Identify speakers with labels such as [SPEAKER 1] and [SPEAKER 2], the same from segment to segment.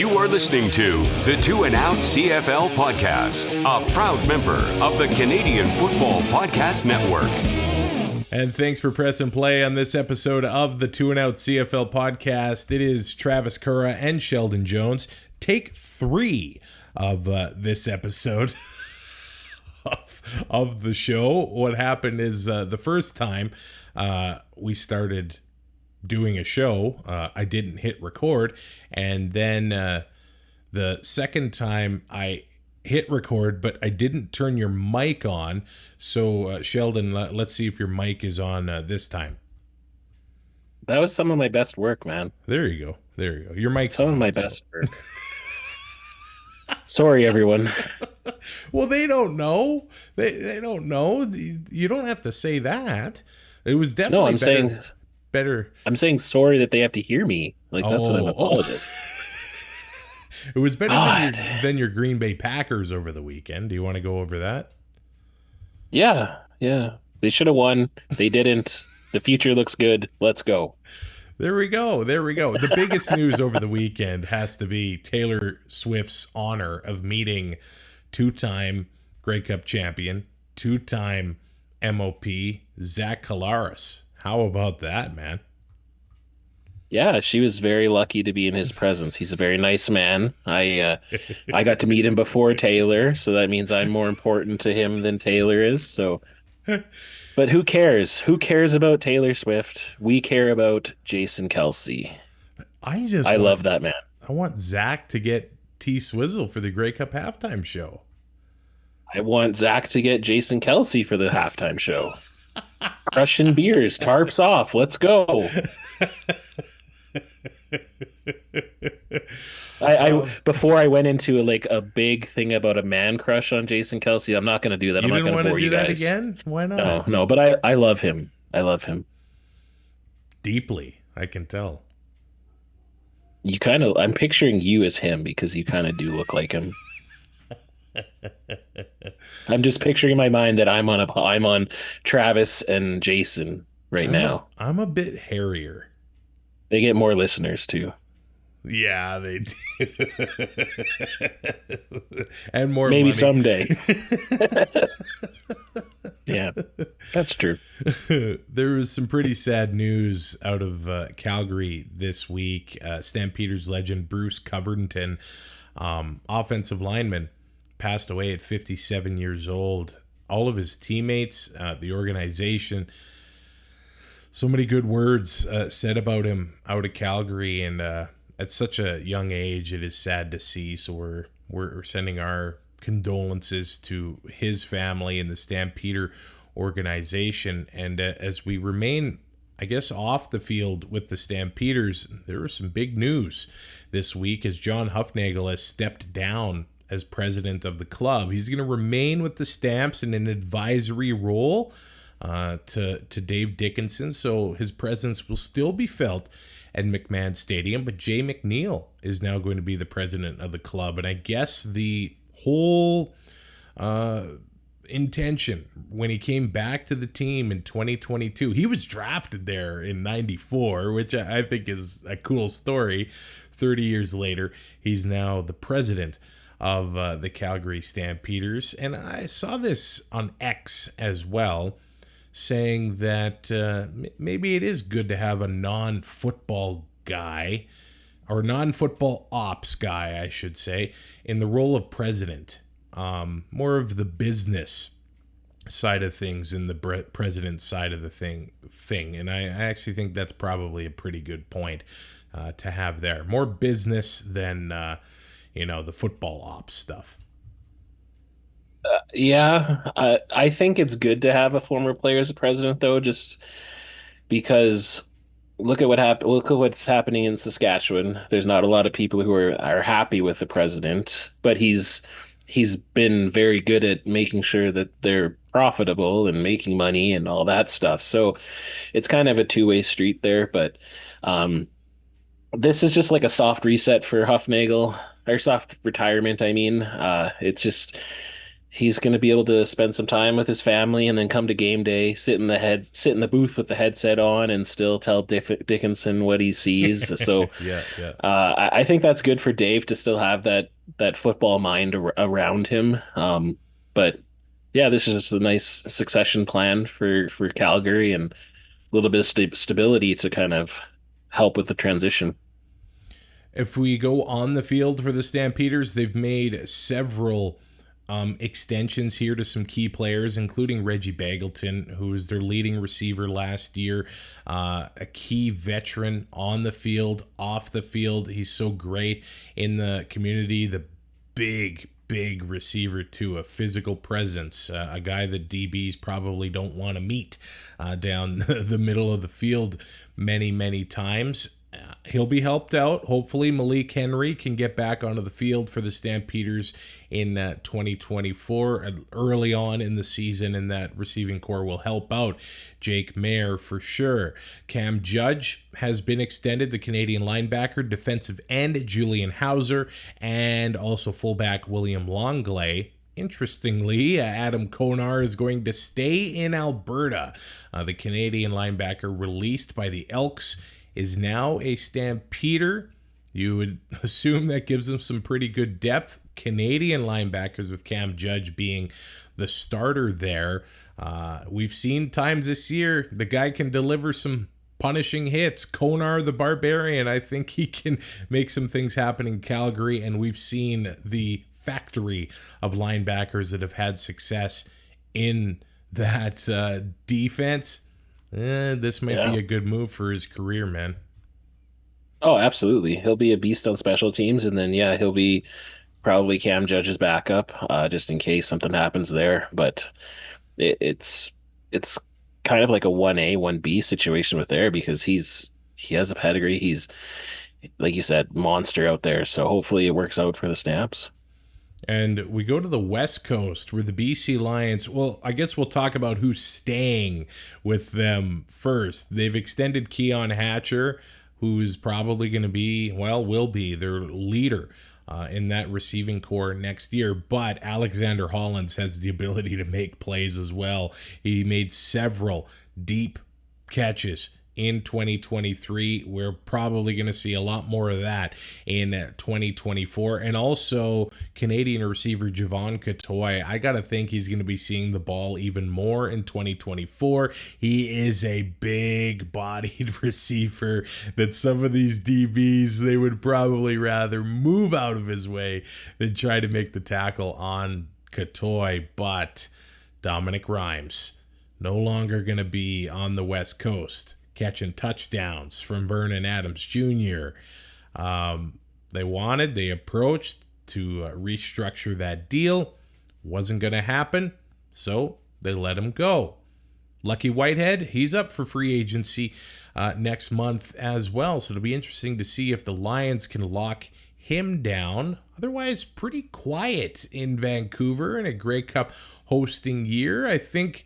[SPEAKER 1] You are listening to the Two and Out CFL podcast, a proud member of the Canadian Football Podcast Network.
[SPEAKER 2] And thanks for pressing play on this episode of the Two and Out CFL podcast. It is Travis Currah and Sheldon Jones. Take 3 of this episode of the show. What happened is the first time we started doing a show, I didn't hit record, and then the second time I hit record, but I didn't turn your mic on. So Sheldon, let's see if your mic is on this time.
[SPEAKER 3] That was some of my best work, man.
[SPEAKER 2] There you go. Your mic's
[SPEAKER 3] some
[SPEAKER 2] on,
[SPEAKER 3] of my best work. Sorry, everyone.
[SPEAKER 2] Well, they don't know. They don't know. You don't have to say that. It was definitely better.
[SPEAKER 3] I'm saying sorry that they have to hear me. Like, that's what I'm apologizing.
[SPEAKER 2] It was better than your Green Bay Packers over the weekend. Do you want to go over that?
[SPEAKER 3] Yeah. They should have won. They didn't. The future looks good. Let's go.
[SPEAKER 2] There we go. The biggest news over the weekend has to be Taylor Swift's honor of meeting two-time Grey Cup champion, two-time MOP, Zach Collaros. How about that, man?
[SPEAKER 3] Yeah, she was very lucky to be in his presence. He's a very nice man. I got to meet him before Taylor, so that means I'm more important to him than Taylor is. So, but who cares? Who cares about Taylor Swift? We care about Jason Kelce. I love that man.
[SPEAKER 2] I want Zach to get T-Swizzle for the Grey Cup halftime show.
[SPEAKER 3] I want Zach to get Jason Kelce for the halftime show. Crushing beers, tarps off. Let's go. Before I went into a big thing about a man crush on Jason Kelce, I'm not going to do that.
[SPEAKER 2] You
[SPEAKER 3] didn't
[SPEAKER 2] want to do that again? Why not?
[SPEAKER 3] No, but I love him.
[SPEAKER 2] Deeply, I can tell.
[SPEAKER 3] I'm picturing you as him because you kind of do look like him. I'm just picturing in my mind that I'm on Travis and Jason now.
[SPEAKER 2] I'm a bit hairier.
[SPEAKER 3] They get more listeners too.
[SPEAKER 2] Yeah, they do. And more
[SPEAKER 3] maybe
[SPEAKER 2] money.
[SPEAKER 3] Someday. Yeah, that's true.
[SPEAKER 2] There was some pretty sad news out of Calgary this week. Stampeders legend Bruce Covernton, offensive lineman, passed away at 57 years old. All of his teammates, the organization, so many good words said about him out of Calgary, and at such a young age, it is sad to see. So we're sending our condolences to his family and the Stampeder organization. And as we remain, I guess, off the field with the Stampeders, there was some big news this week as John Hufnagel has stepped down as president of the club. He's going to remain with the Stamps in an advisory role to Dave Dickinson, so his presence will still be felt at McMahon Stadium, but Jay McNeil is now going to be the president of the club, and I guess the whole intention when he came back to the team in 2022, he was drafted there in 94, which I think is a cool story. 30 years later, he's now the president of the Calgary Stampeders, and I saw this on X as well, saying that maybe it is good to have a non-football guy, or non-football ops guy, I should say, in the role of president. More of the business side of things in the president's side of the thing. And I actually think that's probably a pretty good point to have there. More business than, the football ops stuff.
[SPEAKER 3] I think it's good to have a former player as a president, though, just because look at what's happening in Saskatchewan. There's not a lot of people who are happy with the president, but he's been very good at making sure that they're profitable and making money and all that stuff. So it's kind of a two-way street there, but this is just like a soft reset for Hufnagel, or soft retirement. I mean, it's just he's going to be able to spend some time with his family and then come to game day, sit in the booth with the headset on, and still tell Dickinson what he sees. So,
[SPEAKER 2] Yeah, yeah.
[SPEAKER 3] I think that's good for Dave to still have that football mind around him. But yeah, this is just a nice succession plan for Calgary and a little bit of stability to kind of help with the transition.
[SPEAKER 2] If we go on the field for the Stampeders, they've made several extensions here to some key players, including Reggie Bagleton, who was their leading receiver last year, a key veteran on the field, off the field. He's so great in the community, the big receiver too, a physical presence, a guy that DBs probably don't want to meet down the middle of the field many times. He'll be helped out. Hopefully Malik Henry can get back onto the field for the Stampeders in 2024. Early on in the season, and that receiving core will help out Jake Mayer for sure. Cam Judge has been extended, the Canadian linebacker, defensive end Julian Hauser, and also fullback William Longley. Interestingly, Adam Konar is going to stay in Alberta. The Canadian linebacker released by the Elks is now a Stampeder. You would assume that gives them some pretty good depth. Canadian linebackers with Cam Judge being the starter there. We've seen times this year the guy can deliver some punishing hits. Konar the Barbarian, I think he can make some things happen in Calgary, and we've seen the factory of linebackers that have had success in that defense. This might be a good move for his career, man.
[SPEAKER 3] Oh, absolutely. He'll be a beast on special teams, and then he'll be probably Cam Judge's backup, just in case something happens there. But it's kind of like a 1A, 1B situation with there because he has a pedigree. He's, like you said, monster out there. So hopefully it works out for the Stamps.
[SPEAKER 2] And we go to the West Coast where the BC Lions, well, I guess we'll talk about who's staying with them first. They've extended Keon Hatcher, who's probably going to be, will be their leader in that receiving core next year. But Alexander Hollins has the ability to make plays as well. He made several deep catches in 2023. We're probably going to see a lot more of that in 2024. And also Canadian receiver Javon Catoy, I got to think he's going to be seeing the ball even more in 2024. He is a big-bodied receiver that some of these DBs, they would probably rather move out of his way than try to make the tackle on Catoy. But Dominic Rhymes, no longer going to be on the West Coast, catching touchdowns from Vernon Adams Jr. They approached to restructure that deal. Wasn't going to happen, so they let him go. Lucky Whitehead, he's up for free agency next month as well, so it'll be interesting to see if the Lions can lock him down. Otherwise, pretty quiet in Vancouver in a Grey Cup hosting year. I think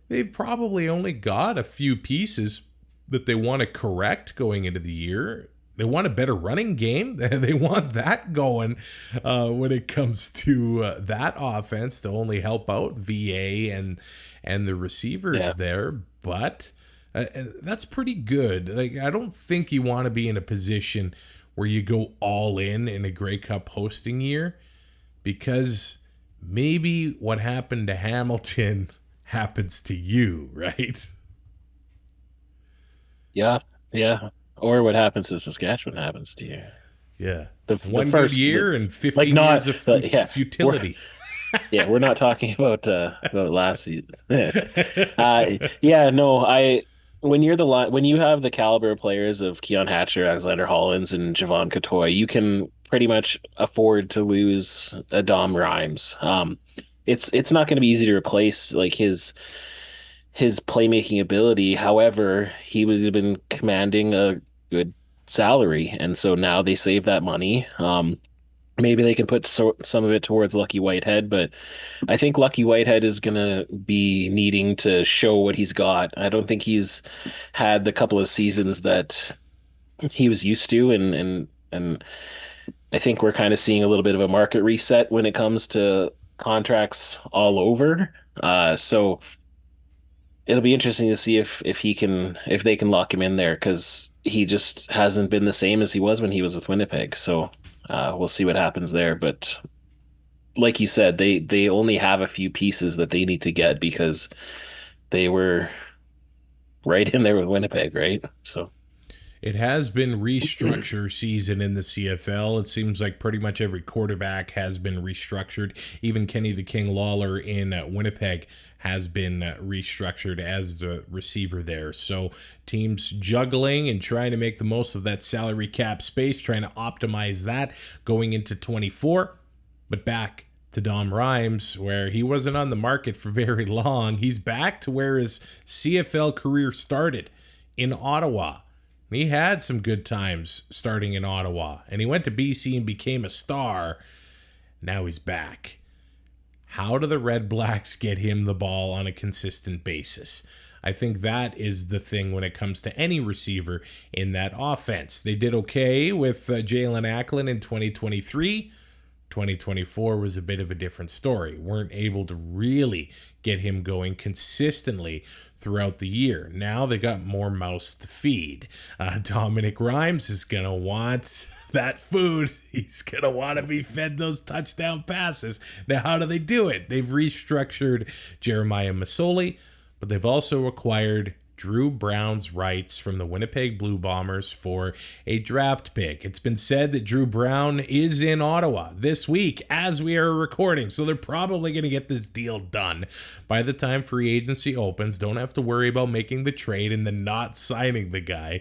[SPEAKER 2] they've probably only got a few pieces that they want to correct going into the year. They want a better running game. They want that going when it comes to that offense to only help out VA and the receivers there. But that's pretty good. Like, I don't think you want to be in a position where you go all in a Grey Cup hosting year, because maybe what happened to Hamilton happens to you, right?
[SPEAKER 3] Yeah. Or what happens to Saskatchewan happens to you.
[SPEAKER 2] Yeah.
[SPEAKER 3] The
[SPEAKER 2] One
[SPEAKER 3] first,
[SPEAKER 2] good year and 15 years of futility.
[SPEAKER 3] We're not talking about last season. When you have the caliber of players of Keon Hatcher, Alexander Hollins, and Javon Catoy, you can pretty much afford to lose a Dom Rhymes. It's not going to be easy to replace like his playmaking ability. However, he was been commanding a good salary, and so now they save that money. Maybe they can put some of it towards Lucky Whitehead, but I think Lucky Whitehead is going to be needing to show what he's got. I don't think he's had the couple of seasons that he was used to, and I think we're kind of seeing a little bit of a market reset when it comes to contracts all over. So it'll be interesting to see if they can lock him in there because he just hasn't been the same as he was when he was with Winnipeg. So we'll see what happens there. But like you said, they only have a few pieces that they need to get because they were right in there with Winnipeg, right? So
[SPEAKER 2] It has been restructure season in the CFL. It seems like pretty much every quarterback has been restructured. Even Kenny the King Lawler in Winnipeg has been restructured as the receiver there. So teams juggling and trying to make the most of that salary cap space, trying to optimize that going into 24. But back to Dom Rhymes, where he wasn't on the market for very long. He's back to where his CFL career started, in Ottawa. He had some good times starting in Ottawa, and he went to BC and became a star. Now he's back. How do the Red Blacks get him the ball on a consistent basis? I think that is the thing when it comes to any receiver in that offense. They did okay with Jalen Acklin in 2023. 2024 was a bit of a different story. Weren't able to really get him going consistently throughout the year. Now they got more mouths to feed. Dominic Rhymes is going to want that food. He's going to want to be fed those touchdown passes. Now, how do they do it? They've restructured Jeremiah Masoli, but they've also acquired Drew Brown's rights from the Winnipeg Blue Bombers for a draft pick. It's been said that Drew Brown is in Ottawa this week as we are recording, so they're probably going to get this deal done by the time free agency opens. Don't have to worry about making the trade and then not signing the guy.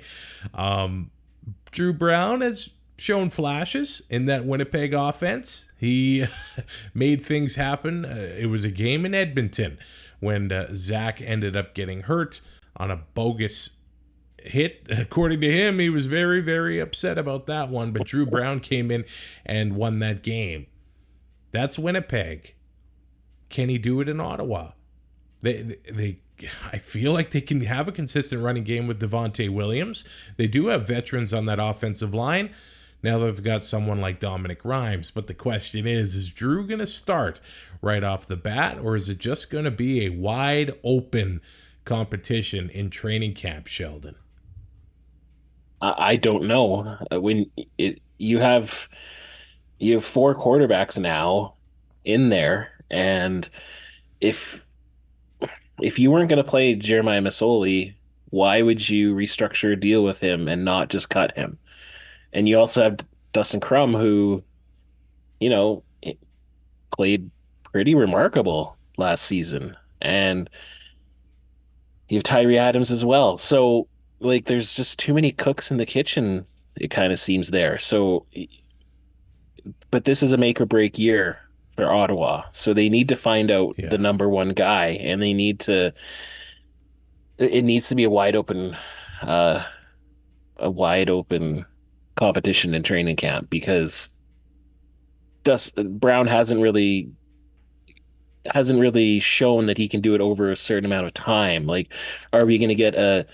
[SPEAKER 2] Drew Brown has shown flashes in that Winnipeg offense. He made things happen. It was a game in Edmonton when Zach ended up getting hurt on a bogus hit. According to him, he was very, very upset about that one, but Drew Brown came in and won that game. That's Winnipeg. Can he do it in Ottawa? I feel like they can have a consistent running game with Devontae Williams. They do have veterans on that offensive line. Now they've got someone like Dominic Rhymes, but the question is Drew going to start right off the bat, or is it just going to be a wide open competition in training camp, Sheldon?
[SPEAKER 3] I don't know. You have 4 quarterbacks now in there, and if you weren't going to play Jeremiah Masoli, why would you restructure a deal with him and not just cut him? And you also have Dustin Crum, who, played pretty remarkable last season, and you have Tyree Adams as well. So, there's just too many cooks in the kitchen, it kind of seems there. So, but this is a make or break year for Ottawa. So they need to find out the number one guy, and it needs to be a wide open competition in training camp, because Brown hasn't really shown that he can do it over a certain amount of time. Are we going to get a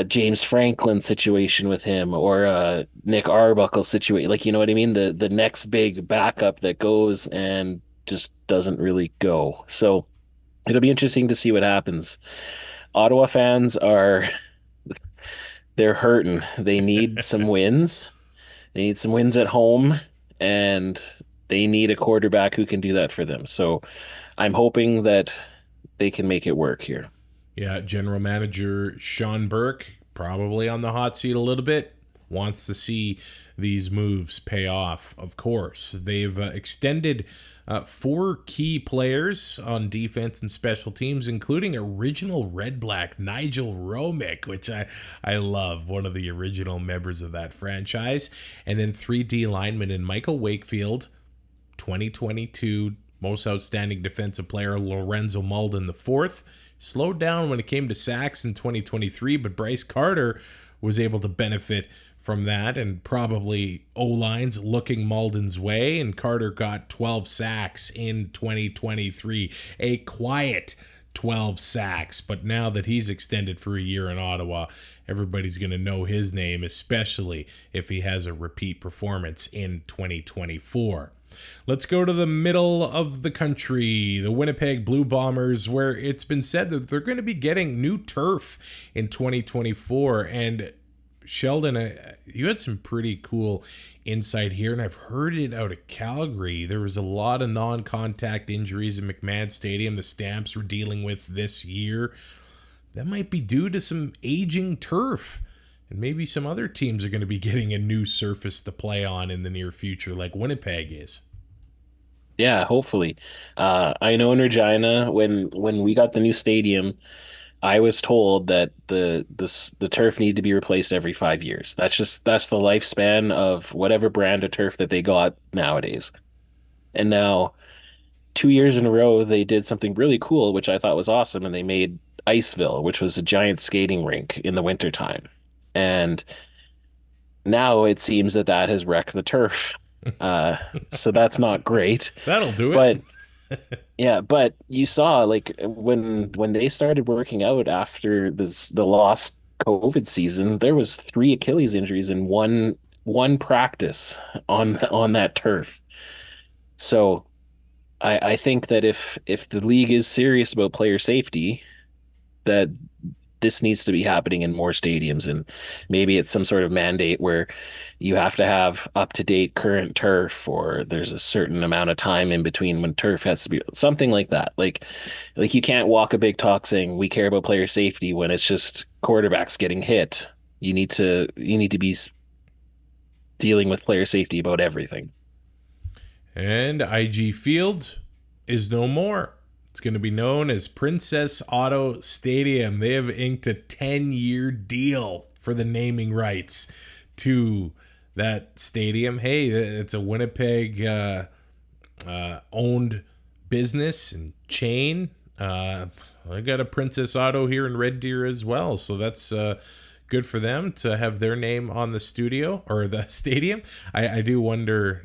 [SPEAKER 3] James Franklin situation with him, or a Nick Arbuckle situation? You know what I mean? The next big backup that goes and just doesn't really go. So it'll be interesting to see what happens. Ottawa fans they're hurting. They need some wins. They need some wins at home, and they need a quarterback who can do that for them. So I'm hoping that they can make it work here.
[SPEAKER 2] Yeah, general manager Sean Burke, probably on the hot seat a little bit, wants to see these moves pay off, of course. They've extended 4 key players on defense and special teams, including original Red Black Nigel Romick, which I love, one of the original members of that franchise. And then 3 D linemen in Michael Wakefield, 2022 most outstanding defensive player Lorenzo Malden IV. Slowed down when it came to sacks in 2023, but Bryce Carter was able to benefit from that, and probably O-lines looking Malden's way, and Carter got 12 sacks in 2023. A quiet 12 sacks. But now that he's extended for a year in Ottawa, everybody's going to know his name, especially if he has a repeat performance in 2024. Let's go to the middle of the country, the Winnipeg Blue Bombers, where it's been said that they're going to be getting new turf in 2024. And Sheldon, you had some pretty cool insight here, and I've heard it out of Calgary. There was a lot of non-contact injuries in McMahon Stadium the Stamps were dealing with this year. That might be due to some aging turf. And maybe some other teams are going to be getting a new surface to play on in the near future, like Winnipeg is.
[SPEAKER 3] Yeah, hopefully. I know in Regina, when we got the new stadium, I was told that the turf needed to be replaced every 5 years. That's the lifespan of whatever brand of turf that they got nowadays. And now, 2 years in a row, they did something really cool, which I thought was awesome, and they made Iceville, which was a giant skating rink in the wintertime. And now it seems that has wrecked the turf. So that's not great.
[SPEAKER 2] That'll do it.
[SPEAKER 3] But yeah, but you saw like when they started working out after the lost COVID season, there was 3 Achilles injuries in one practice on that turf. So I think that if the league is serious about player safety, that this needs to be happening in more stadiums, and maybe it's some sort of mandate where you have to have up-to-date current turf, or there's a certain amount of time in between when turf has to be something like that. Like you can't walk a big talk saying we care about player safety when it's just quarterbacks getting hit. You need to be dealing with player safety about everything.
[SPEAKER 2] And IG Field is no more. It's going to be known as Princess Auto Stadium. They have inked a 10-year deal for the naming rights to that stadium. Hey, it's a Winnipeg owned business and chain. I got a Princess Auto here in Red Deer as well, so that's good for them to have their name on the studio or the stadium. I do wonder,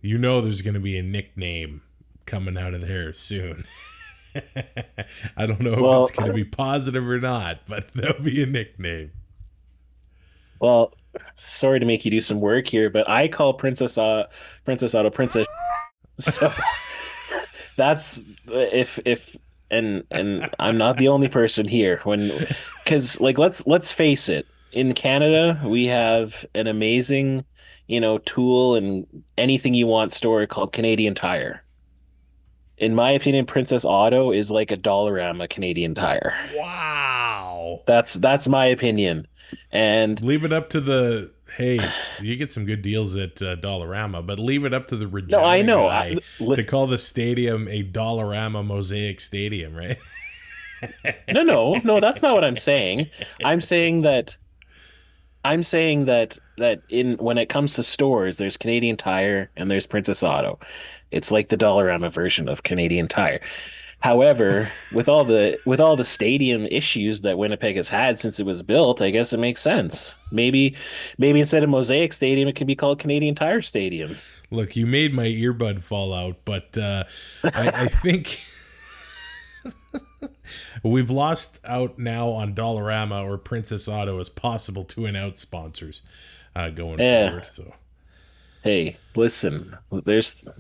[SPEAKER 2] there's going to be a nickname coming out of there soon. I don't know if it's going to be positive or not, but there'll be a nickname.
[SPEAKER 3] Well, sorry to make you do some work here, but I call Princess Auto Princess. So that's if and I'm not the only person here because let's face it, in Canada we have an amazing tool and anything you want store called Canadian Tire. In my opinion, Princess Auto is like a Dollarama Canadian Tire.
[SPEAKER 2] Wow.
[SPEAKER 3] That's my opinion. And
[SPEAKER 2] leave it up to you get some good deals at Dollarama, but leave it up to the Regina guy to call the stadium a Dollarama Mosaic Stadium, right?
[SPEAKER 3] No, that's not what I'm saying. I'm saying that when it comes to stores, there's Canadian Tire and there's Princess Auto. It's like the Dollarama version of Canadian Tire. However, with all the stadium issues that Winnipeg has had since it was built, I guess it makes sense. Maybe instead of Mosaic Stadium, it could be called Canadian Tire Stadium.
[SPEAKER 2] Look, you made my earbud fall out, but I think we've lost out now on Dollarama or Princess Auto as possible 2-and-out sponsors going forward. So.
[SPEAKER 3] Hey, listen,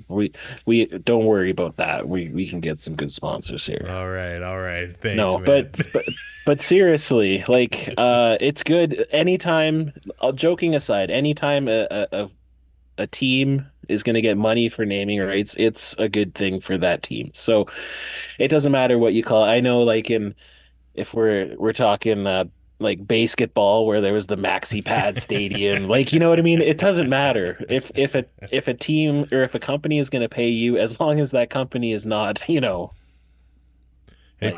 [SPEAKER 3] we don't worry about that. We can get some good sponsors here.
[SPEAKER 2] All right. Thanks,
[SPEAKER 3] no,
[SPEAKER 2] man.
[SPEAKER 3] but seriously, it's good anytime, joking aside, anytime a team is going to get money for naming rights, it's a good thing for that team. So it doesn't matter what you call it. I know if we're talking like basketball where there was the Maxi Pad Stadium, you know what I mean? It doesn't matter if a team or if a company is going to pay you, as long as that company is not, hey, we're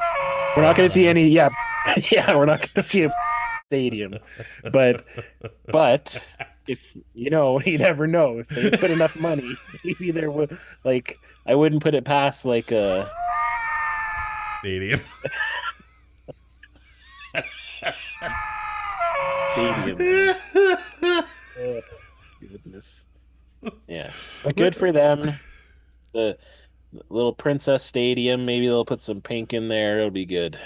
[SPEAKER 3] not going to see any, we're not going to see a stadium, but if you never know if they put enough money, maybe there would I wouldn't put it past a
[SPEAKER 2] stadium.
[SPEAKER 3] Stadium. Goodness. Yeah. Good for them. Little Princess Stadium. Maybe they'll put some pink in there. It'll be good.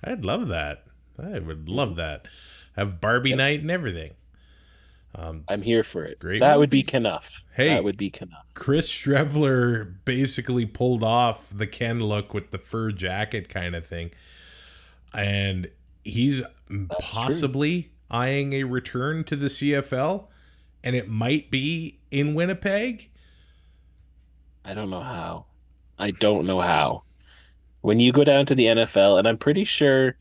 [SPEAKER 2] I'd love that. I would love
[SPEAKER 3] Mhm.
[SPEAKER 2] that. Have Barbie
[SPEAKER 3] Yep.
[SPEAKER 2] night and everything.
[SPEAKER 3] I'm here for it.
[SPEAKER 2] Great
[SPEAKER 3] That would be
[SPEAKER 2] movie.
[SPEAKER 3] enough. That
[SPEAKER 2] Hey,
[SPEAKER 3] would be enough.
[SPEAKER 2] Chris Strevler basically pulled off the Ken look with the fur jacket kind of thing. And he's
[SPEAKER 3] That's true.
[SPEAKER 2] possibly eyeing a return to the CFL. And it might be in Winnipeg.
[SPEAKER 3] I don't know how. I don't know how. When you go down to the NFL, and I'm pretty sure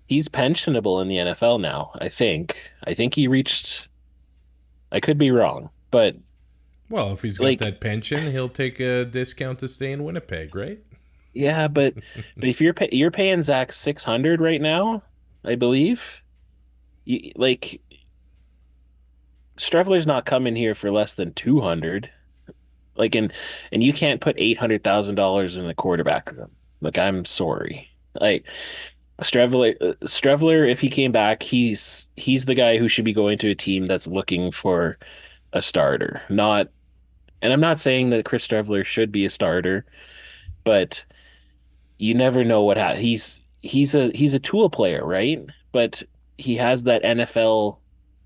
[SPEAKER 3] he's pensionable in the NFL now, I think. I think he reached, I could be wrong, but
[SPEAKER 2] Well, if he's got
[SPEAKER 3] like,
[SPEAKER 2] that pension, he'll take a discount to stay in Winnipeg, right?
[SPEAKER 3] yeah, but if you're paying Zach 600 right now, I believe, like Strevler's not coming here for less than 200. Like, and you can't put $800,000 in a quarterback room. Like, I'm sorry. Like Strevler, if he came back, he's the guy who should be going to a team that's looking for a starter. Not, and I'm not saying that Chris Strevler should be a starter, but you never know what he's a tool player, right? But he has that NFL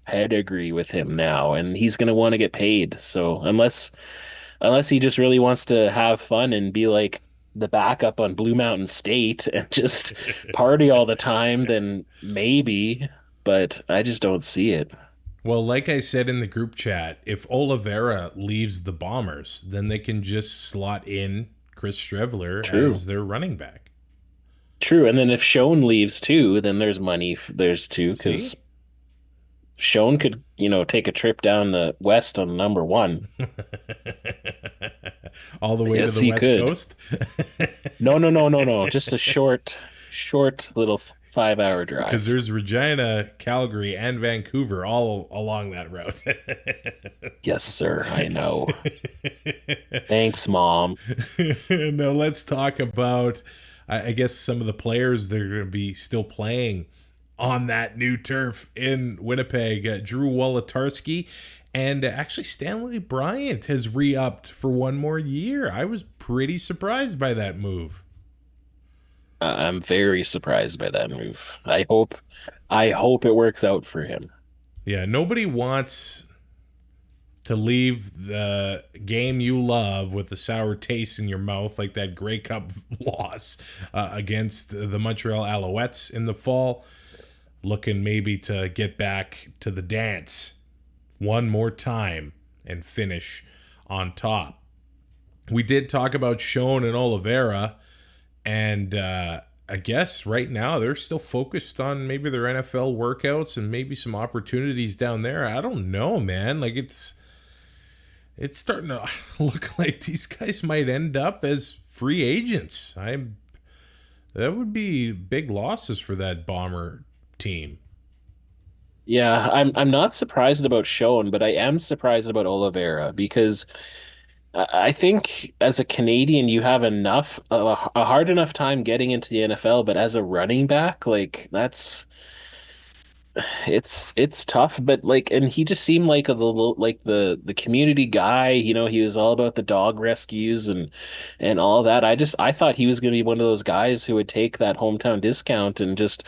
[SPEAKER 3] pedigree with him now, and he's going to want to get paid. So unless he just really wants to have fun and be like the backup on Blue Mountain State and just party all the time, then maybe, but I just don't see it.
[SPEAKER 2] Well, like I said in the group chat, if Oliveira leaves the Bombers, then they can just slot in Chris Strevler
[SPEAKER 3] True.
[SPEAKER 2] as their running back.
[SPEAKER 3] True. And then if Schoen leaves too, then there's money there's too,
[SPEAKER 2] See?
[SPEAKER 3] because Schoen could, take a trip down the west on number one.
[SPEAKER 2] All the way to
[SPEAKER 3] Yes,
[SPEAKER 2] the
[SPEAKER 3] he
[SPEAKER 2] West
[SPEAKER 3] could.
[SPEAKER 2] Coast?
[SPEAKER 3] No, no, no, no, no. Just a short little 5 hour
[SPEAKER 2] Because
[SPEAKER 3] drive.
[SPEAKER 2] there's Regina, Calgary, and Vancouver all along that route.
[SPEAKER 3] Yes, sir. I know. Thanks, Mom.
[SPEAKER 2] Now let's talk about, I guess, some of the players that are going to be still playing on that new turf in Winnipeg. Drew Wolotarski and actually Stanley Bryant has re-upped for one more year. I was pretty surprised by that move.
[SPEAKER 3] I'm very surprised by that move. I hope it works out for him.
[SPEAKER 2] Yeah, nobody wants to leave the game you love with a sour taste in your mouth like that Grey Cup loss against the Montreal Alouettes in the fall, looking maybe to get back to the dance one more time and finish on top. We did talk about Schoen and Oliveira, and I guess right now they're still focused on maybe their NFL workouts and maybe some opportunities down there. I don't know, man. Like it's starting to look like these guys might end up as free agents. That would be big losses for that Bomber team.
[SPEAKER 3] Yeah, I'm not surprised about Schoen, but I am surprised about Oliveira because I think as a Canadian you have a hard enough time getting into the NFL, but as a running back, like it's tough, but like, and he just seemed like the community guy. He was all about the dog rescues and all that. I thought he was going to be one of those guys who would take that hometown discount and just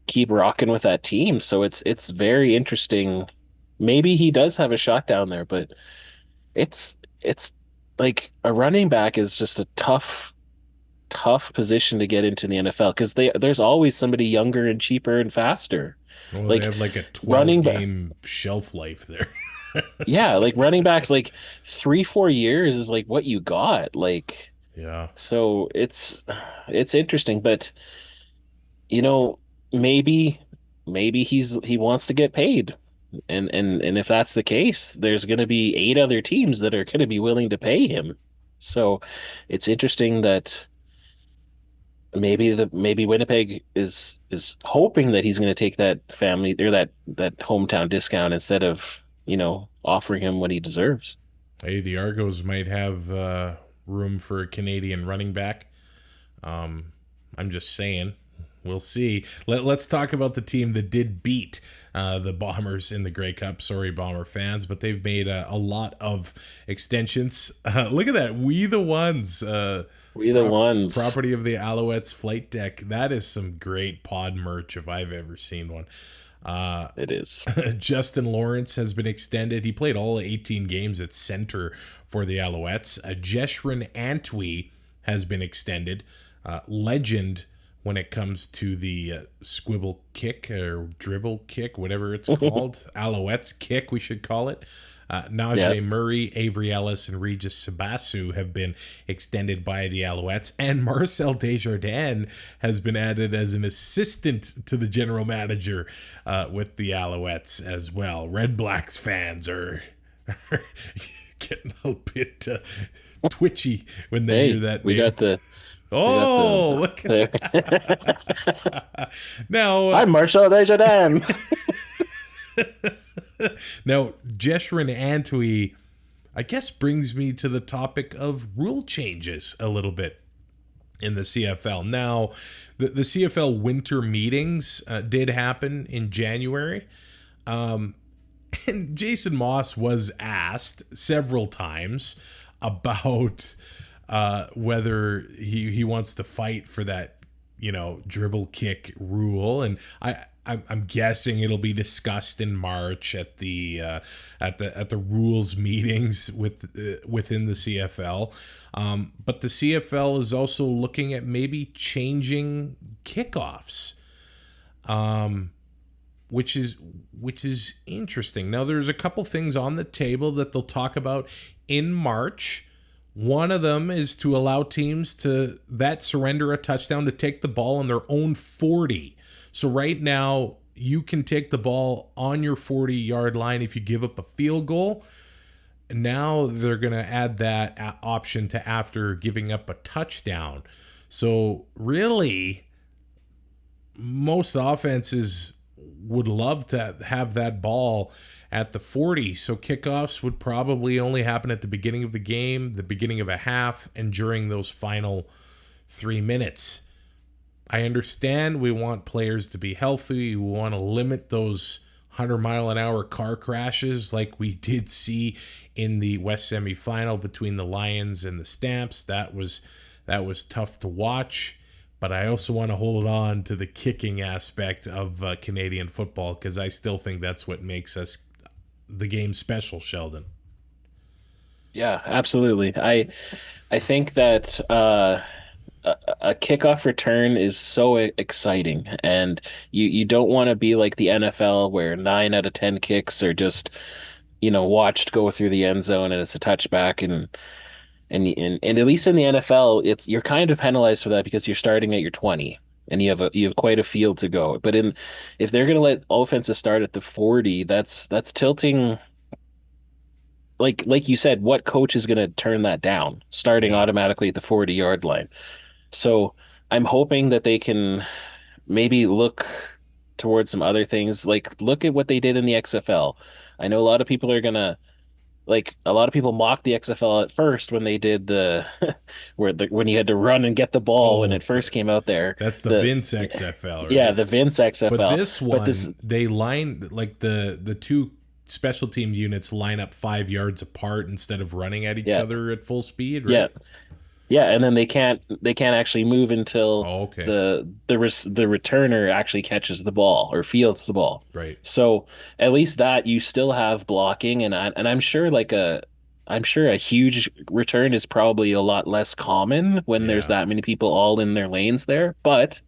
[SPEAKER 3] keep rocking with that team. So it's very interesting. Maybe he does have a shot down there, but it's like a running back is just a tough position to get into the NFL because there's always somebody younger and cheaper and faster.
[SPEAKER 2] Well, they
[SPEAKER 3] Like
[SPEAKER 2] have like a 12
[SPEAKER 3] running back,
[SPEAKER 2] game shelf life there.
[SPEAKER 3] yeah, like running backs, like 3-4 years is like what you got. Like,
[SPEAKER 2] Yeah.
[SPEAKER 3] so it's interesting, but you know, maybe he wants to get paid. And if that's the case, there's going to be 8 other teams that are going to be willing to pay him. So it's interesting that maybe Winnipeg is hoping that he's going to take that family or that hometown discount instead of, offering him what he deserves.
[SPEAKER 2] Hey, the Argos might have room for a Canadian running back. I'm just saying. We'll see. Let's talk about the team that did beat the Bombers in the Grey Cup. Sorry, Bomber fans, but they've made a lot of extensions. Look at that. We the Ones.
[SPEAKER 3] We the Ones.
[SPEAKER 2] Property of the Alouettes flight deck. That is some great pod merch if I've ever seen one.
[SPEAKER 3] It is.
[SPEAKER 2] Justin Lawrence has been extended. He played all 18 games at center for the Alouettes. Jeshrin Antwi has been extended. Legend when it comes to the squibble kick or dribble kick, whatever it's called. Alouettes kick, we should call it. Najee Murray, Avery Ellis, and Regis Sabasu have been extended by the Alouettes. And Marcel Desjardins has been added as an assistant to the general manager with the Alouettes as well. RedBlacks fans are getting a bit twitchy when they hear that
[SPEAKER 3] we
[SPEAKER 2] name.
[SPEAKER 3] got the...
[SPEAKER 2] Look at now.
[SPEAKER 3] I'm Marcel Desjardins.
[SPEAKER 2] Now, Jeshrin Antwi, I guess, brings me to the topic of rule changes a little bit in the CFL. Now, the CFL winter meetings did happen in January. And Jason Moss was asked several times about whether he wants to fight for that, dribble kick rule, and I'm guessing it'll be discussed in March at the rules meetings within the CFL. But the CFL is also looking at maybe changing kickoffs, which is interesting. Now there's a couple things on the table that they'll talk about in March. One of them is to allow teams that surrender a touchdown to take the ball on their own 40. So right now, you can take the ball on your 40-yard line if you give up a field goal. Now they're going to add that option to after giving up a touchdown. So really, most offenses would love to have that ball at the 40. So kickoffs would probably only happen at the beginning of the game, the beginning of a half, and during those final 3 minutes. I understand we want players to be healthy. We want to limit those 100-mile-an-hour car crashes like we did see in the West semifinal between the Lions and the Stamps. That was tough to watch. But I also want to hold on to the kicking aspect of Canadian football because I still think that's what makes the game special, Sheldon.
[SPEAKER 3] Yeah, absolutely. I think that a kickoff return is so exciting, and you don't want to be like the NFL where 9 out of 10 kicks are just watched go through the end zone and it's a touchback, and at least in the NFL you're kind of penalized for that because you're starting at your 20 and you have quite a field to go. But if they're going to let offenses start at the 40, that's tilting. Like you said, what coach is going to turn that down, starting automatically at the 40-yard line? So I'm hoping that they can maybe look towards some other things. Like, look at what they did in the XFL. I know a lot of people are going to, a lot of people mocked the XFL at first when they did when you had to run and get the ball when it first came out there.
[SPEAKER 2] That's the Vince XFL, right?
[SPEAKER 3] Yeah, the Vince XFL.
[SPEAKER 2] But this one, they lined, the two special team units line up 5 yards apart instead of running at each other at full speed, right?
[SPEAKER 3] Yeah, and then they can't actually move until the returner actually catches the ball or fields the ball.
[SPEAKER 2] Right.
[SPEAKER 3] So at least that you still have blocking, and I'm sure a huge return is probably a lot less common when there's that many people all in their lanes there, but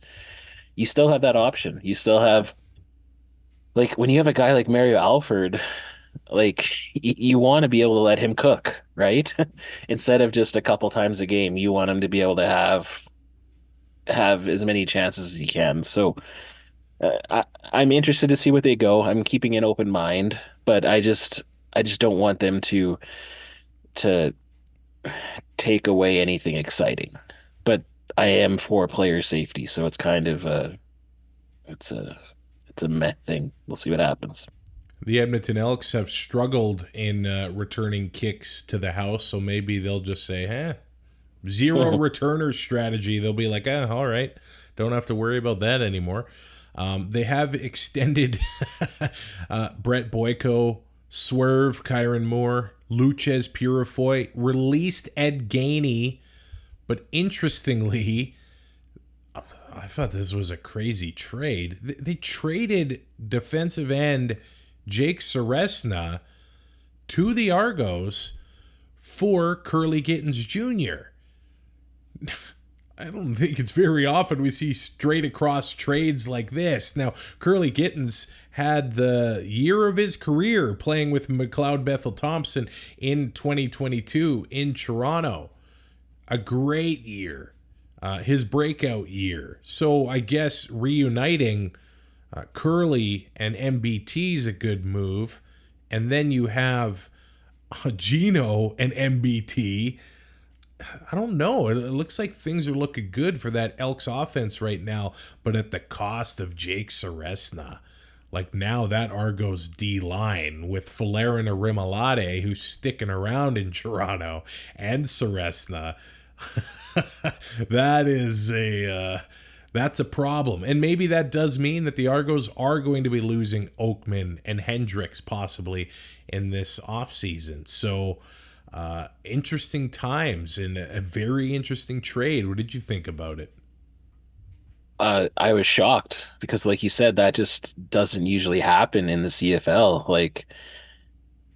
[SPEAKER 3] you still have that option. You still have, when you have a guy like Mario Alford, you want to be able to let him cook, right? Instead of just a couple times a game, you want him to be able to have as many chances as he can. So I'm interested to see what they go. I'm keeping an open mind, but I just don't want them to take away anything exciting. But I am for player safety, so it's kind of it's a meh thing. We'll see what happens.
[SPEAKER 2] The Edmonton Elks have struggled in returning kicks to the house, so maybe they'll just say, zero returner strategy. They'll be like, all right, Don't have to worry about that anymore. They have extended Brett Boyko, Swerve, Kyron Moore, Luchez Purifoy, released Ed Gainey, but interestingly, I thought this was a crazy trade. They traded defensive end Jake Seresna to the Argos for Curly Gittens Jr. I don't think it's very often we see straight across trades like this. Now, Curly Gittens had the year of his career playing with McLeod Bethel Thompson in 2022 in Toronto. A great year. His breakout year. So I guess reuniting Curly and MBT is a good move. And then you have Gino and MBT. I don't know. It looks like things are looking good for that Elks offense right now, but at the cost of Jake Seresna. Like now that Argos D-line with Falarin Arimalade, who's sticking around in Toronto, and Seresna. That's a problem. And maybe that does mean that the Argos are going to be losing Oakman and Hendricks possibly in this offseason. So interesting times and a very interesting trade. What did you think about it?
[SPEAKER 3] I was shocked because, like you said, that just doesn't usually happen in the CFL. Like,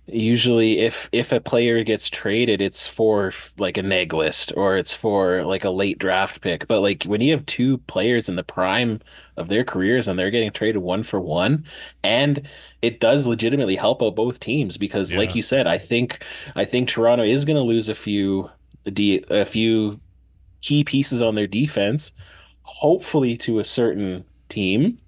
[SPEAKER 3] usually if a player gets traded, it's for like a neg list or it's for like a late draft pick. But like when you have two players in the prime of their careers and they're getting traded one for one, and it does legitimately help out both teams because like you said, I think Toronto is going to lose a few key pieces on their defense, hopefully to a certain team.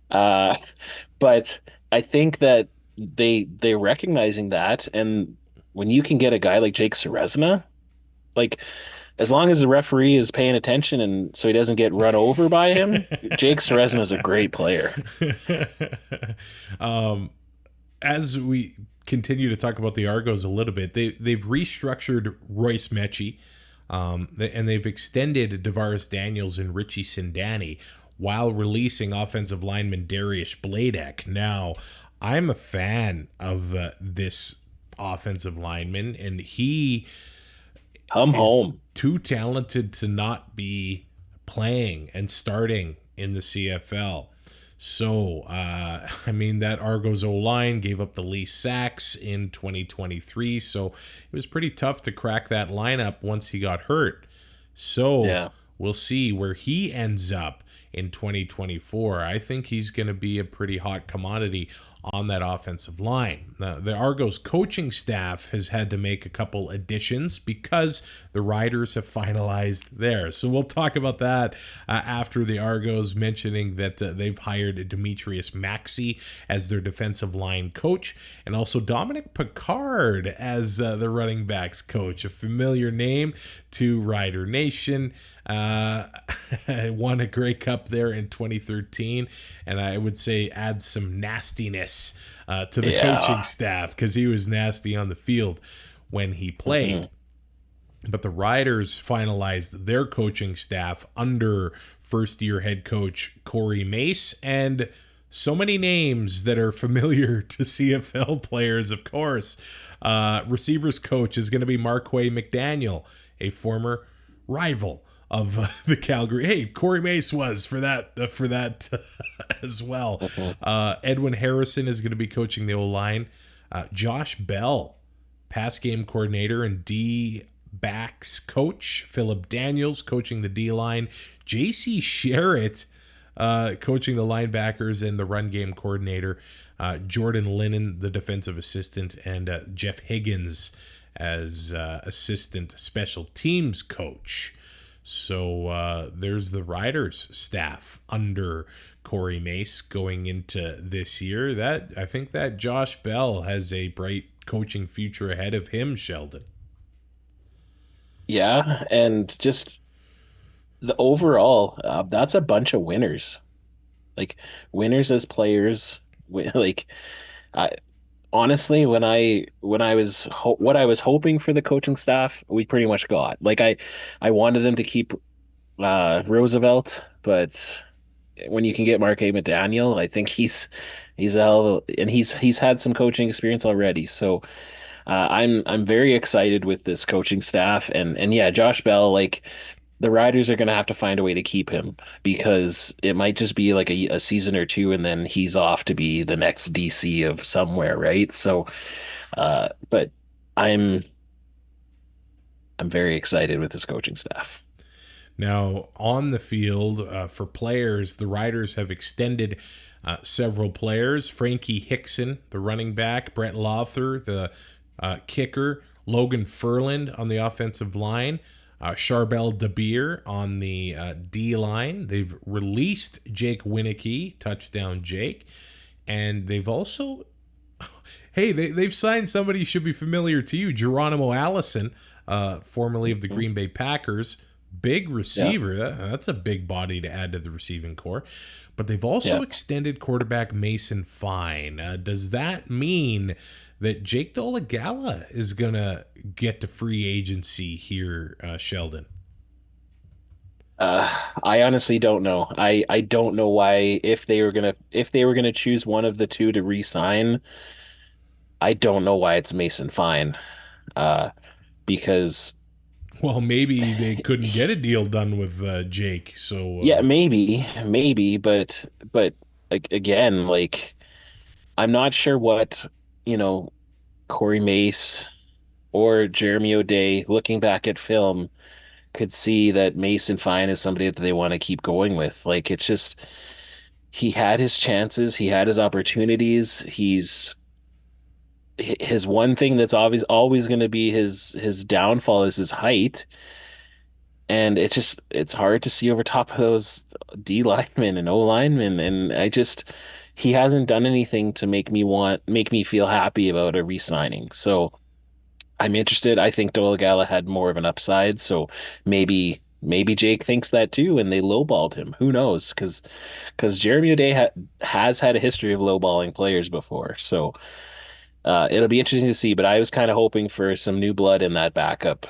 [SPEAKER 3] But I think that they're recognizing that, and when you can get a guy like Jake Seresna, like as long as the referee is paying attention and so he doesn't get run over by him, Jake Seresna is a great player.
[SPEAKER 2] As we continue to talk about the Argos a little bit, they've restructured Royce Mechie, and they've extended DeVaris Daniels and Richie Sindani while releasing offensive lineman Darius Bladek. Now, I'm a fan of this offensive lineman, and he is too talented to not be playing and starting in the CFL. So, that Argos O-line gave up the least sacks in 2023, so it was pretty tough to crack that lineup once he got hurt. So, we'll see where he ends up in 2024. I think he's going to be a pretty hot commodity on that offensive line. The Argos coaching staff has had to make a couple additions because the Riders have finalized theirs. So we'll talk about that after the Argos, mentioning that they've hired Demetrius Maxey as their defensive line coach, and also Dominic Picard as the running backs coach, a familiar name to Rider Nation. Won a Grey Cup there in 2013, and I would say adds some nastiness to the coaching staff because he was nasty on the field when he played. But the Riders finalized their coaching staff under first-year head coach Corey Mace, and so many names that are familiar to CFL players, of course. Receivers coach is going to be Marquay McDaniel, a former rival of the Calgary. Hey, Corey Mace was for that as well. Edwin Harrison is going to be coaching the O-line. Josh Bell, pass game coordinator and D-backs coach. Philip Daniels coaching the D-line. J.C. Sherritt coaching the linebackers and the run game coordinator. Jordan Lennon, the defensive assistant, and Jeff Higgins as assistant special teams coach. So there's the Riders staff under Corey Mace going into this year. I think that Josh Bell has a bright coaching future ahead of him, Sheldon.
[SPEAKER 3] Yeah, and just the overall, that's a bunch of winners. Like winners as players. Honestly, when I was what I was hoping for the coaching staff, we pretty much got. Like I wanted them to keep Roosevelt, but when you can get Mark A. McDaniel, I think he's a hell of a, and he's had some coaching experience already. So I'm very excited with this coaching staff, and yeah, Josh Bell, like the Riders are going to have to find a way to keep him because it might just be like a season or two, and then he's off to be the next DC of somewhere, right? So, but I'm I'm very excited with this coaching staff.
[SPEAKER 2] Now, on the field, for players, the Riders have extended several players. Frankie Hickson, the running back, Brett Lawther, the kicker, Logan Furland on the offensive line, Charbel DeBeer on the D line. They've released Jake Winicky, touchdown Jake, and they've also, hey, they've signed somebody who should be familiar to you, Geronimo Allison, formerly of the Green Bay Packers. Big receiver. Yeah. That's a big body to add to the receiving core. But they've also extended quarterback Mason Fine. Does that mean that Jake Dolegala is going to get to free agency here, Sheldon?
[SPEAKER 3] I honestly don't know. I don't know why if they were gonna choose one of the two to re-sign, I don't know why it's Mason Fine. Because
[SPEAKER 2] well, maybe they couldn't get a deal done with Jake. So
[SPEAKER 3] yeah, maybe, but like again, like I'm not sure what Corey Mace or Jeremy O'Day, looking back at film, could see that Mason Fine is somebody that they want to keep going with. Like it's just he had his chances, he had his opportunities. His one thing that's always going to be his downfall is his height, and it's hard to see over top of those D linemen and O linemen, and he hasn't done anything to make me feel happy about a re-signing. So I'm interested. I think Dolegala had more of an upside, so maybe Jake thinks that too, and they lowballed him. Who knows? Because Jeremy O'Day has had a history of lowballing players before, so. It'll be interesting to see, but I was kind of hoping for some new blood in that backup,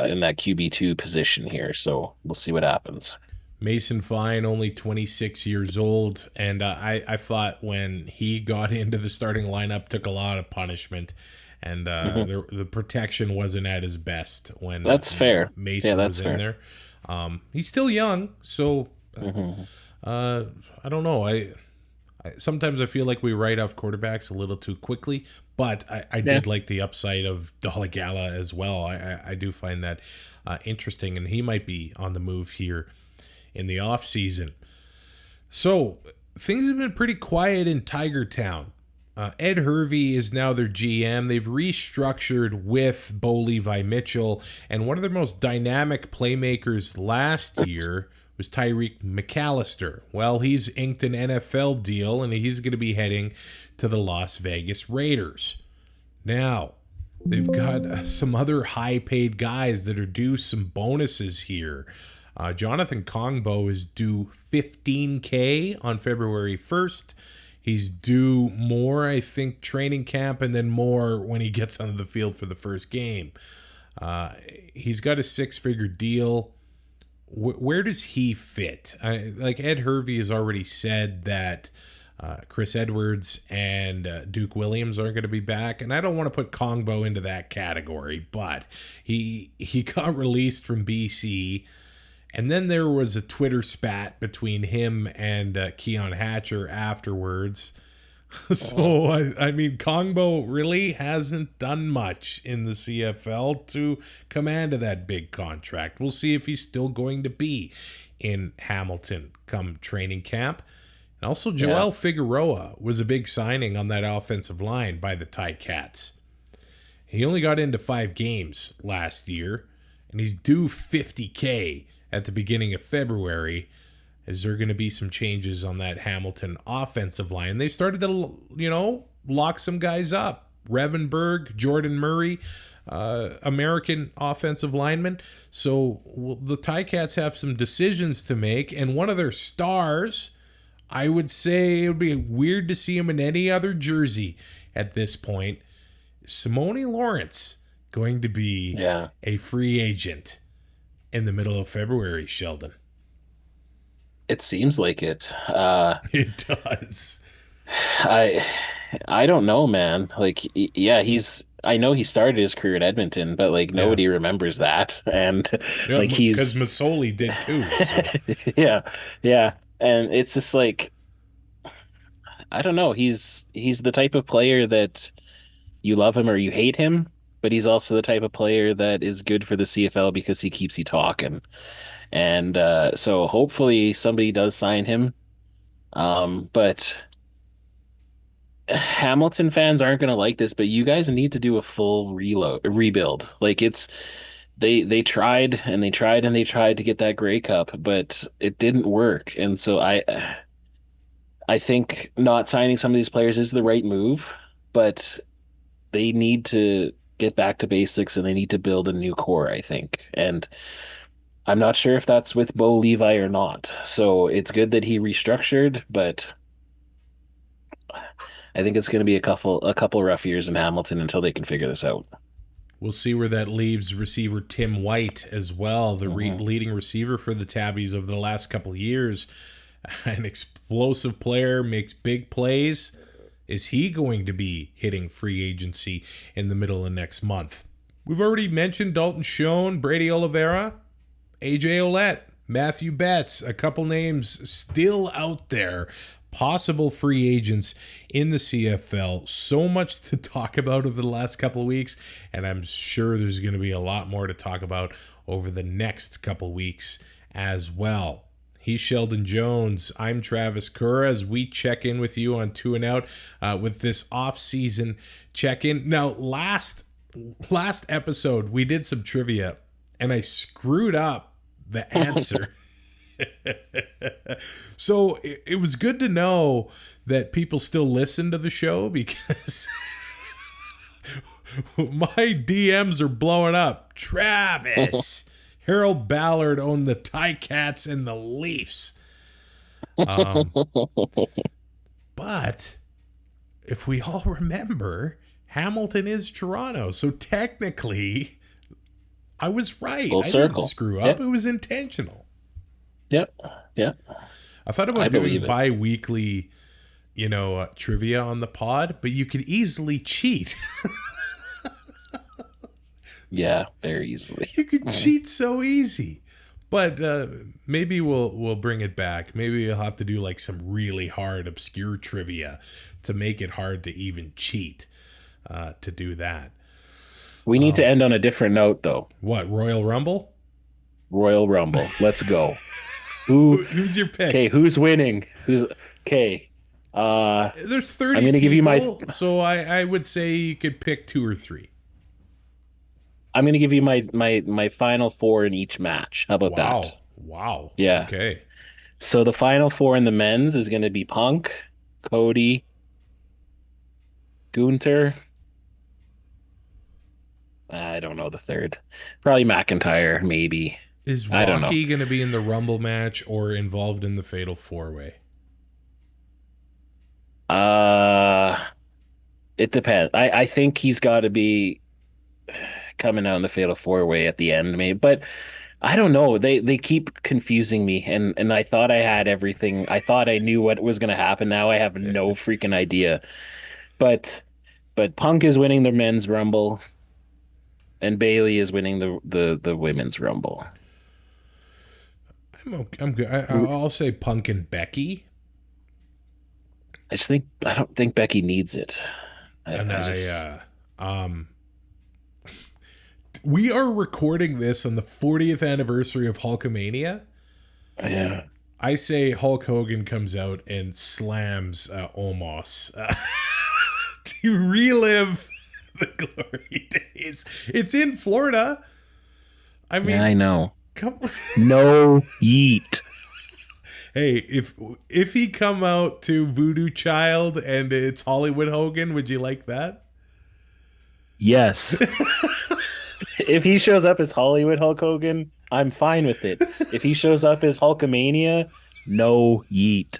[SPEAKER 3] in that QB2 position here. So we'll see what happens.
[SPEAKER 2] Mason Fine, only 26 years old, and I thought when he got into the starting lineup, took a lot of punishment, and the protection wasn't at his best when
[SPEAKER 3] that's fair.
[SPEAKER 2] Mason was in there. He's still young, so I don't know. Sometimes I feel like we write off quarterbacks a little too quickly, but I did like the upside of Dolegala as well. I do find that interesting, and he might be on the move here in the offseason. So things have been pretty quiet in Tiger Town. Ed Hervey is now their GM. They've restructured with Bo Levi Mitchell, and one of their most dynamic playmakers last year was Tyreek McAllister. Well, he's inked an NFL deal, and he's going to be heading to the Las Vegas Raiders. Now, they've got some other high-paid guys that are due some bonuses here. Jonathan Kongbo is due $15K on February 1st. He's due more, I think, training camp, and then more when he gets onto the field for the first game. He's got a six-figure deal. Where does he fit? Like Ed Hervey has already said that Chris Edwards and Duke Williams aren't going to be back, and I don't want to put Kongbo into that category, but he got released from BC, and then there was a Twitter spat between him and Keon Hatcher afterwards. So, I mean, Kongbo really hasn't done much in the CFL to command of that big contract. We'll see if he's still going to be in Hamilton come training camp. And also, Joel Figueroa was a big signing on that offensive line by the Ticats. He only got into 5 games last year, and he's due $50K at the beginning of February. Is there going to be some changes on that Hamilton offensive line? They started to, lock some guys up. Revenberg, Jordan Murray, American offensive linemen. So the Ticats have some decisions to make, and one of their stars, I would say it would be weird to see him in any other jersey at this point. Simone Lawrence going to be a free agent. in the middle of February, Sheldon.
[SPEAKER 3] It seems like it.
[SPEAKER 2] It does.
[SPEAKER 3] I don't know, man. Like, yeah, I know he started his career in Edmonton, but like nobody remembers that. And
[SPEAKER 2] Yeah,
[SPEAKER 3] like
[SPEAKER 2] because Masoli did too. So.
[SPEAKER 3] yeah. And it's just like, I don't know. He's the type of player that you love him or you hate him, but he's also the type of player that is good for the CFL because he keeps you talking. And so hopefully somebody does sign him. But Hamilton fans aren't going to like this, but you guys need to do a full rebuild. Like they tried and they tried and they tried to get that Grey Cup, but it didn't work. And so I think not signing some of these players is the right move, but they need to get back to basics and they need to build a new core, I think. And I'm not sure if that's with Bo Levi or not. So it's good that he restructured, but I think it's going to be a couple rough years in Hamilton until they can figure this out.
[SPEAKER 2] We'll see where that leaves receiver Tim White as well, the leading receiver for the Tabbies over the last couple of years. An explosive player, makes big plays. Is he going to be hitting free agency in the middle of next month? We've already mentioned Dalton Schoen, Brady Oliveira, AJ Ouellette, Matthew Betts, a couple names still out there. Possible free agents in the CFL. So much to talk about over the last couple of weeks, and I'm sure there's going to be a lot more to talk about over the next couple of weeks as well. He's Sheldon Jones. I'm Travis Currah as we check in with you on Two and Out with this off-season check-in. Now, last episode, we did some trivia, and I screwed up the answer. So it was good to know that people still listen to the show because my DMs are blowing up. Travis, Harold Ballard owned the Ticats and the Leafs. But if we all remember, Hamilton is Toronto. So technically, I was right.
[SPEAKER 3] Full circle.
[SPEAKER 2] I didn't screw up. Yep. It was intentional.
[SPEAKER 3] Yep.
[SPEAKER 2] I thought about doing bi-weekly, trivia on the pod, but you could easily cheat.
[SPEAKER 3] Yeah, very easily.
[SPEAKER 2] You could cheat so easy. But maybe we'll bring it back. Maybe you'll have to do like some really hard, obscure trivia to make it hard to even cheat to do that.
[SPEAKER 3] We need to end on a different note, though.
[SPEAKER 2] What, Royal Rumble?
[SPEAKER 3] Royal Rumble. Let's go.
[SPEAKER 2] Who's your pick?
[SPEAKER 3] Okay, who's winning? There's 30
[SPEAKER 2] I'm going to give you so I would say you could pick 2 or 3.
[SPEAKER 3] I'm going to give you my final 4 in each match. How about that?
[SPEAKER 2] Wow.
[SPEAKER 3] Yeah.
[SPEAKER 2] Okay.
[SPEAKER 3] So the final 4 in the men's is going to be Punk, Cody, Gunter. I don't know the third. Probably McIntyre, maybe.
[SPEAKER 2] Is Rocky going to be in the Rumble match or involved in the Fatal 4-Way?
[SPEAKER 3] It depends. I think he's got to be coming out in the Fatal 4-Way at the end, maybe. But I don't know. They keep confusing me, and I thought I had everything. I thought I knew what was going to happen. Now I have no freaking idea. But Punk is winning the men's Rumble, and Bailey is winning the women's Rumble.
[SPEAKER 2] I'm good. I'll say Punk and Becky.
[SPEAKER 3] I don't think Becky needs it.
[SPEAKER 2] We are recording this on the 40th anniversary of Hulkamania.
[SPEAKER 3] Yeah.
[SPEAKER 2] I say Hulk Hogan comes out and slams Omos to relive the glory days. It's in Florida. I mean,
[SPEAKER 3] yeah, I know.
[SPEAKER 2] Come on.
[SPEAKER 3] No yeet.
[SPEAKER 2] Hey, if he come out to Voodoo Child and it's Hollywood Hogan, would you like that?
[SPEAKER 3] Yes. If he shows up as Hollywood Hulk Hogan, I'm fine with it. If he shows up as Hulkamania, no yeet.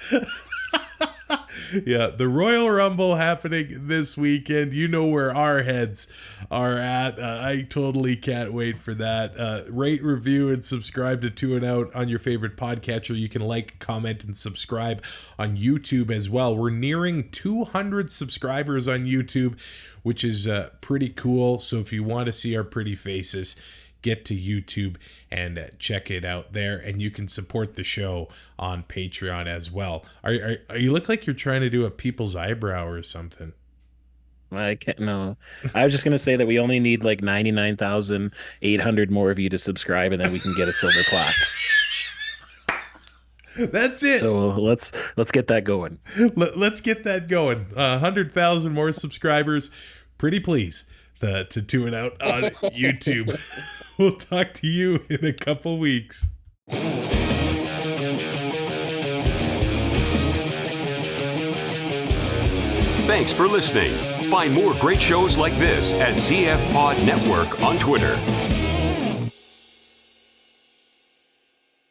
[SPEAKER 2] Yeah, the Royal Rumble happening this weekend. You know where our heads are at. I totally can't wait for that. Rate, review, and subscribe to Two and Out on your favorite podcatcher. You can like, comment, and subscribe on YouTube as well. We're nearing 200 subscribers on YouTube, which is pretty cool. So if you want to see our pretty faces, get to YouTube and check it out there, and you can support the show on Patreon as well. Are you look like you're trying to do a people's eyebrow or something?
[SPEAKER 3] I can't. No, I was just gonna say that we only need like 99,800 more of you to subscribe, and then we can get a silver plaque.
[SPEAKER 2] That's it.
[SPEAKER 3] So let's get that going.
[SPEAKER 2] Let's get that going. 100,000 more subscribers. Pretty please. To Two and Out on YouTube. We'll talk to you in a couple weeks.
[SPEAKER 1] Thanks for listening. Find more great shows like this at CF Pod Network on Twitter.